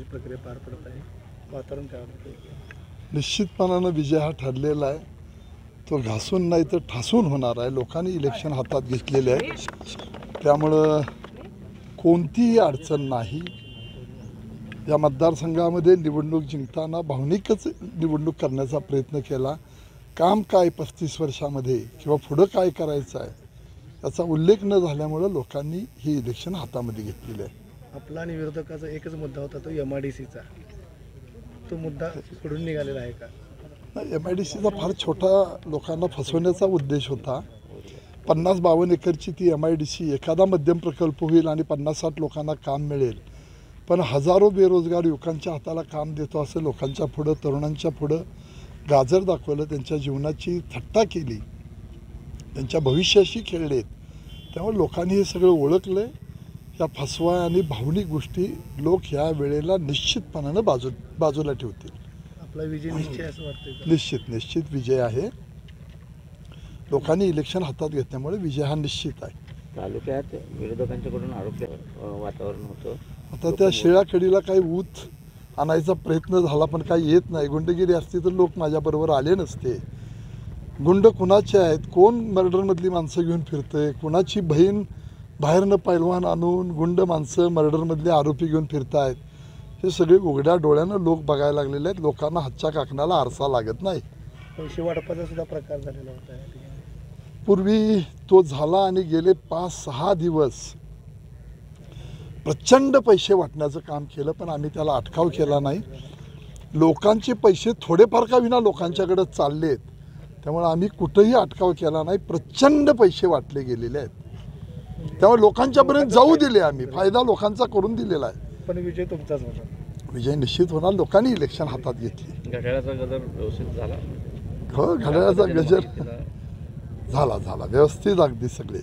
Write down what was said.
प्रक्रिया पार पडत आहे. वातावरण काय वाटतं? निश्चितपणानं विजय हा ठरलेला आहे. तो घासून नाही तर ठासून होणार आहे. लोकांनी इलेक्शन हातात घेतलेले आहे, त्यामुळं कोणतीही अडचण नाही. या मतदारसंघामध्ये निवडणूक जिंकताना भावनिकच निवडणूक करण्याचा प्रयत्न केला. काम काय 35 वर्षामध्ये किंवा पुढं काय करायचं आहे याचा उल्लेख न झाल्यामुळं लोकांनी ही इलेक्शन हातामध्ये घेतलेली आहे. आपला आणि विरोधकाचा एकच मुद्दा होता, तो MIDCचा. तो मुद्दा सोडून निघालेला आहे का? MIDCचा फार छोटा लोकांना फसवण्याचा उद्देश होता. 50-52 एकरची ती MIDC एखादा मध्यम प्रकल्प होईल आणि 50-60 लोकांना काम मिळेल, पण हजारो बेरोजगार युवकांच्या हाताला काम देतो असं लोकांच्या पुढं, तरुणांच्या पुढं गाजर दाखवलं. त्यांच्या जीवनाची थट्टा केली, त्यांच्या भविष्याशी खेळलेत. त्यामुळे लोकांनी हे सगळं ओळखलं. या फसवा आणि भावनिक गोष्टी लोक ह्या वेळेला निश्चितपणानं बाजूला ठेवतील. आपला विजय निश्चित असं वाटतं? निश्चित विजय आहे. लोकांनी इलेक्शन हातात घेतल्यामुळे विजय हा निश्चित आहे. तालुक्यात विरोधकांच्याकडून आरोप वातावरण होतं. आता त्या शिळाकडीला काही ऊत आणायचा प्रयत्न झाला, पण काही येत नाही. गुंडगिरी असती तर लोक माझ्याबरोबर आले नसते. गुंड कुणाचे आहेत? कोण मर्डरमधली माणसं घेऊन फिरतंय? कुणाची बहीण बाहेरनं पैलवान आणून गुंड माणसं मर्डरमधले आरोपी घेऊन फिरतायत? हे सगळे उघड्या डोळ्यानं लोक बघायला लागलेले आहेत. लोकांना हातच्या काकणाला आरसा लागत नाही. पैसे वाटपाचा सुद्धा प्रकार झालेला होता. पूर्वी तो झाला आणि गेले 5-6 दिवस प्रचंड पैसे वाटण्याचं काम केलं, पण आम्ही त्याला अटकाव केला नाही. लोकांचे पैसे थोडेफार का विना लोकांच्याकडे चाललेत, त्यामुळे आम्ही कुठंही अटकाव केला नाही. प्रचंड पैसे वाटले गेलेले आहेत, त्यामुळे लोकांच्यापर्यंत जाऊ दिले. आम्ही फायदा लोकांचा करून दिलेला आहे. पण विजय तुमचाच होणार. विजय निश्चित होणार. लोकांनी इलेक्शन हातात घेतली. घड्याळाचा गजर व्यवस्थित झाला. हो, घड्याळाचा गजर झाला व्यवस्थित, अगदी सगळे.